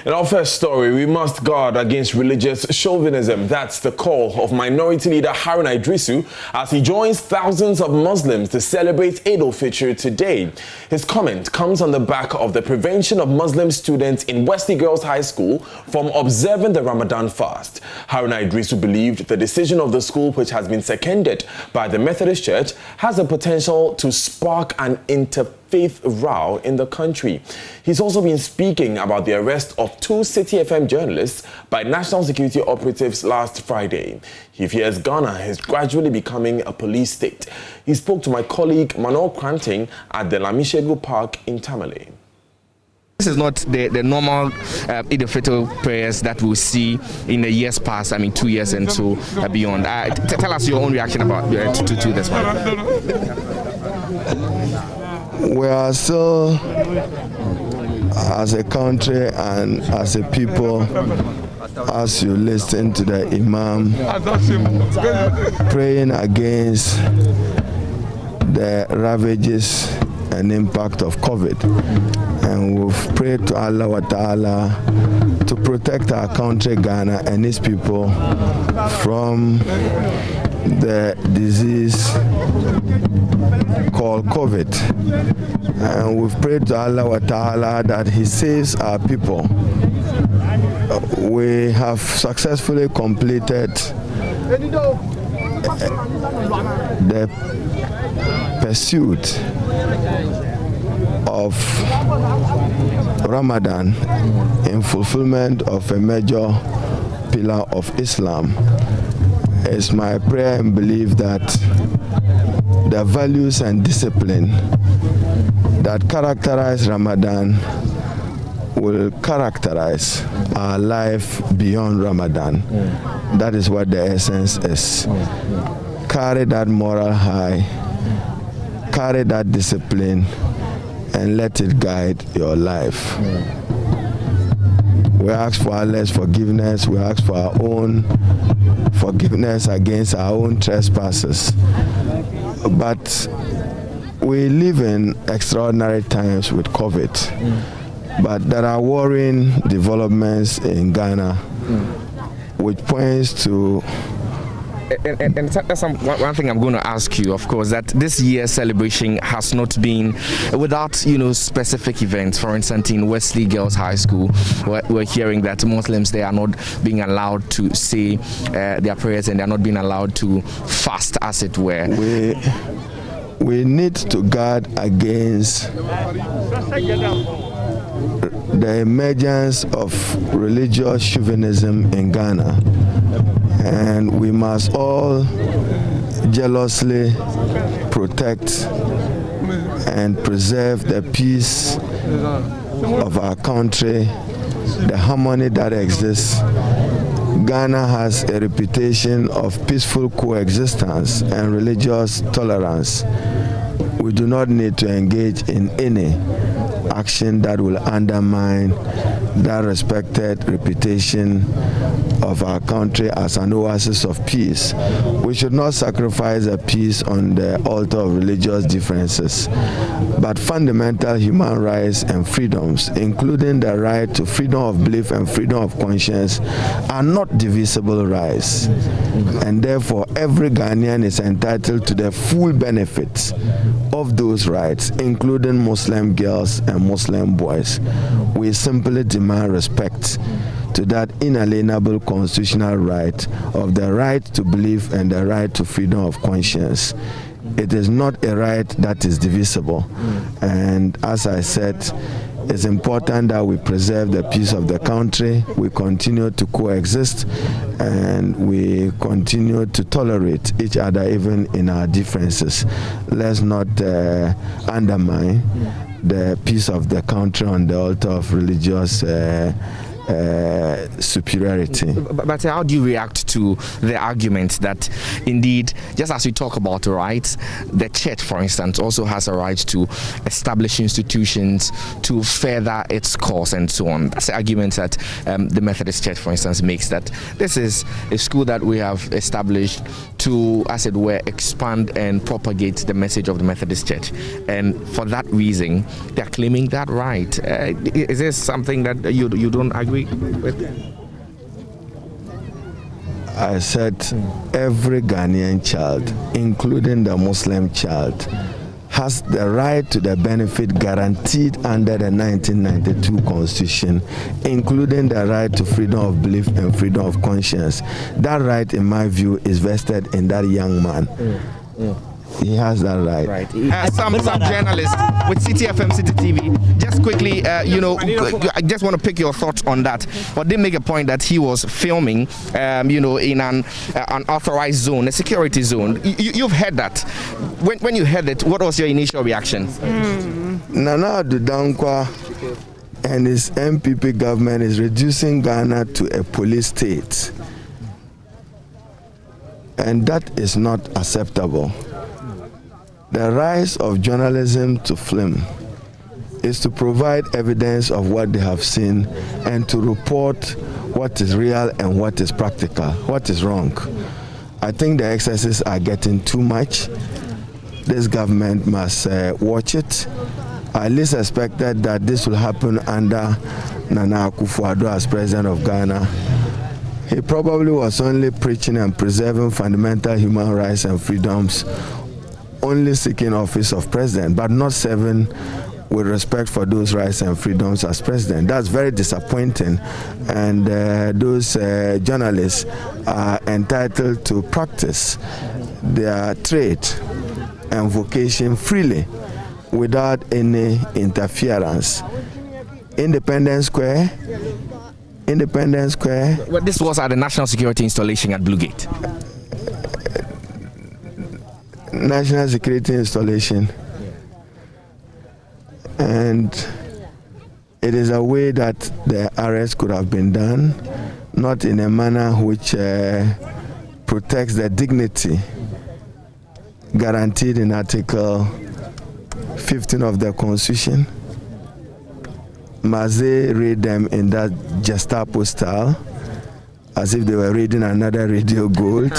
In our first story, we must guard against religious chauvinism. That's the call of Minority Leader Iddrisu as he joins thousands of Muslims to celebrate Eid UL-Fitr today. His comment comes on the back of the prevention of Muslim students in Wesley Girls High School from observing the Ramadan fast. Iddrisu believed the decision of the school, which has been seconded by the Methodist Church, has the potential to spark an interfaith row in the country. He's also been speaking about the arrest of 2 City FM journalists by national security operatives last Friday. He fears Ghana is gradually becoming a police state. He spoke to my colleague Manuel Kranting at the Lamishegu Park in Tamale. This is not the normal Eid UL-Fitr prayers that we see in the years past, 2 years and so beyond. Tell us your own reaction about to this one. We are still, as a country and as a people, as you listen to the Imam praying against the ravages and impact of COVID. And we've prayed to Allah wa Ta'ala to protect our country, Ghana, and its people from the disease called COVID. And we've prayed to Allah wa Ta'ala that He saves our people. We have successfully completed the pursuit of Ramadan in fulfillment of a major pillar of Islam. It's my prayer and belief that the values and discipline that characterize Ramadan will characterize our life beyond Ramadan. That is what the essence is. Carry that moral high, carry that discipline, and let it guide your life. We ask for Allah's forgiveness. We ask for our own forgiveness against our own trespasses. But we live in extraordinary times with COVID. But there are worrying developments in Ghana, which points to. And that's one thing I'm going to ask you, of course, that this year's celebration has not been without, specific events. For instance, in Wesley Girls High School, we're hearing that Muslims, they are not being allowed to say their prayers and they're not being allowed to fast, as it were. We need to guard against the emergence of religious chauvinism in Ghana. And we must all jealously protect and preserve the peace of our country, the harmony that exists. Ghana has a reputation of peaceful coexistence and religious tolerance. We do not need to engage in any action that will undermine that respected reputation of our country as an oasis of peace. We should not sacrifice a peace on the altar of religious differences, but fundamental human rights and freedoms, including the right to freedom of belief and freedom of conscience, are not divisible rights. And therefore, every Ghanaian is entitled to the full benefits of those rights, including Muslim girls and Muslim boys. We simply demand respect to that inalienable constitutional right of the right to belief and the right to freedom of conscience. It is not a right that is divisible. And as I said, it's important that we preserve the peace of the country, we continue to coexist, and we continue to tolerate each other even in our differences. Let's not undermine the peace of the country on the altar of religious superiority. But how do you react to the argument that indeed, just as we talk about rights, the church, for instance, also has a right to establish institutions to further its cause and so on? That's the argument that the Methodist Church, for instance, makes, that this is a school that we have established to, as it were, expand and propagate the message of the Methodist Church. And for that reason, they're claiming that right. Is this something that you don't agree disagree with? I said every Ghanaian child, including the Muslim child, has the right to the benefit guaranteed under the 1992 Constitution, including the right to freedom of belief and freedom of conscience. That right, in my view, is vested in that young man. He has that right. Some journalists with CTFM, City TV, just quickly, I just want to pick your thoughts on that. But they make a point that he was filming, in an unauthorized zone, a security zone. You've heard that. When you heard it, what was your initial reaction? Nana Addo Dankwa and his MPP government is reducing Ghana to a police state. And that is not acceptable. The rise of journalism to film is to provide evidence of what they have seen and to report what is real and what is practical, what is wrong. I think the excesses are getting too much. This government must watch it. I least expected that this will happen under Nana Akufo-Addo as president of Ghana. He probably was only preaching and preserving fundamental human rights and freedoms, only seeking office of president, but not serving with respect for those rights and freedoms as president. That's very disappointing, and those journalists are entitled to practice their trade and vocation freely without any interference. Independence Square. Well, this was at the National Security Installation at Bluegate. National security installation, and it is a way that the arrest could have been done, not in a manner which protects the dignity guaranteed in Article 15 of the Constitution. Must they read them in that Gestapo style, as if they were reading another Radio Gold?